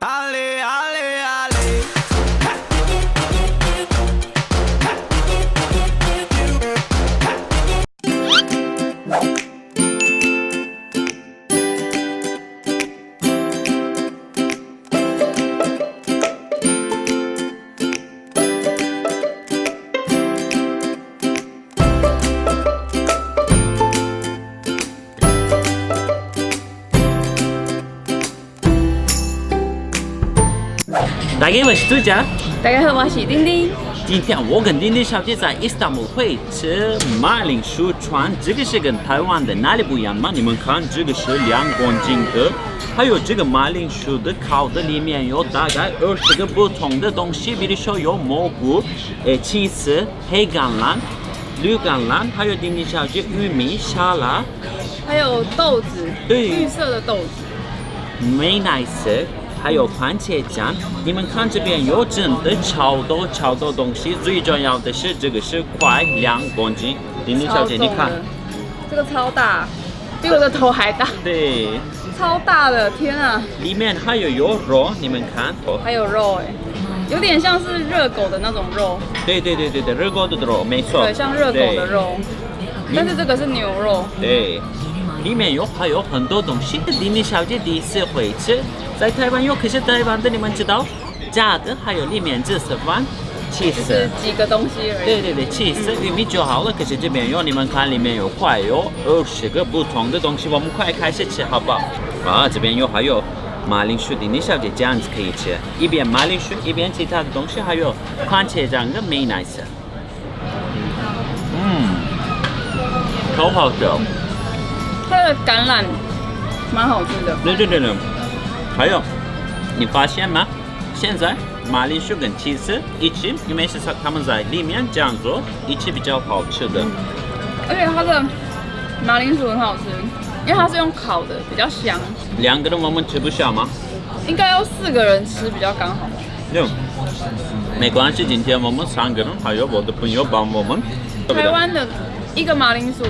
Ale, ale, ale. 大家好，我是杜佳。大家好，我是丁丁。今天我跟丁丁小姐在伊斯坦布尔会吃马铃薯串，这个是跟台湾的哪里不一样吗？你们看，这个是2公斤的，还有这个马铃薯的烤的里面有大概20个不同的东西，比如说有蘑菇、起司、黑橄榄、绿橄榄，还有丁丁小姐玉米沙拉，还有豆子，对，绿色的豆子，美乃滋。还有番茄酱，你们看这边有真的超多东西，最重要的是这个是快2公斤。丁丁小姐，你看，这个超大，比我的头还大。对，超大的，天啊！里面还有肉，你们看，还有肉哎，有点像是热狗的那种肉。对，热狗的肉，没错。对，像热狗的肉，但是这个是牛肉。对，里面还有很多东西。丁丁小姐第一次会吃。在台湾有，可是台湾的你们知道，假的还有里面这是饭，起司，是几个东西而已。对，起司玉米就好了。可是这边有，你们看里面有快有20个不同的东西，我们快开始吃好不好？啊，这边还有马铃薯，丁丁小姐这样子可以吃，一边马铃薯，一边其他的东西，还有番茄酱跟美乃滋。超好吃。它的橄榄蛮好吃的。对。还有，你发现吗？现在马铃薯跟起司一起，因为是他们在里面这样做，一起比较好吃的。而且它的马铃薯很好吃，因为它是用烤的，比较香。2个人我们吃不下吗？应该要4个人吃比较刚好。没关系，今天我们3个人，还有我的朋友帮我们。台湾的一个马铃薯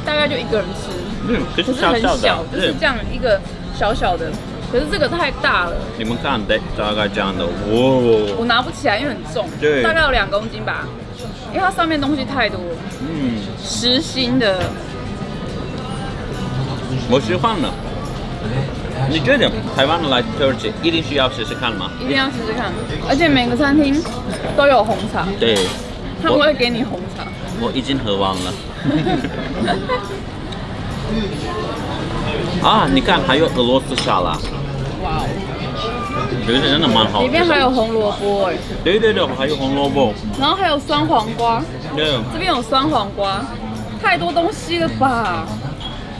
大概就1个人吃，可是很小，就是这样一个小小的。可是这个太大了，你们看，大概这样的，我拿不起来，因为很重，对，大概有2公斤吧，因为它上面东西太多了。实心的，我喜欢了。你觉得台湾来土耳其一定需要试试看吗？一定要试试看，而且每个餐厅都有红茶，对，他们会给你红茶。我已经喝完了。啊，你看还有俄罗斯沙拉，哇哦，这个真的蛮好吃的。里面还有红萝卜哎。对，还有红萝卜。然后还有酸黄瓜。对。这边有酸黄瓜，太多东西了吧？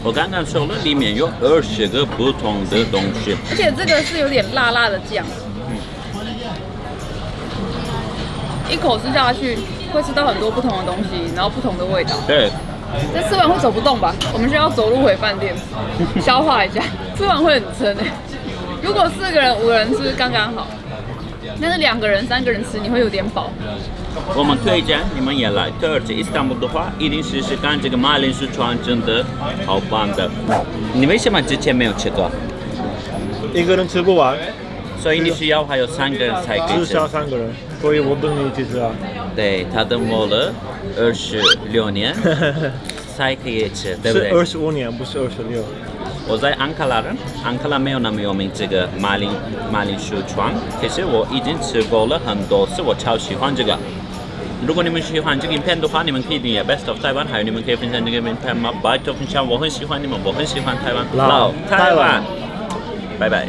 我刚刚说了，里面有20个不同的东西。而且这个是有点辣辣的酱。一口吃下去会吃到很多不同的东西，然后不同的味道。对。这吃完会走不动吧？我们需要走路回饭店，消化一下。吃完会很撑哎。如果4个人、5个人吃刚刚好，但是2个人、3个人吃你会有点饱。我们推荐你们也来土耳其伊斯坦布尔的话，一定试试看这个马铃薯串，真的好棒的。你为什么之前没有吃过？1个人吃不完，所以你需要还有3个人才可以吃。至少3个人，所以我等你一起吃啊。对，他等我了26年才可以吃，对不对？是25年，不是26。我在安卡拉人，安卡拉没有那么有名这个马铃薯串，可是我已经吃过了很多次，我超喜欢这个。如果你们喜欢这个影片的话，你们可以订阅 Best of Taiwan， 还有你们可以分享这个影片吗？拜托分享，我很喜欢你们，我很喜欢台湾，老台湾，拜拜。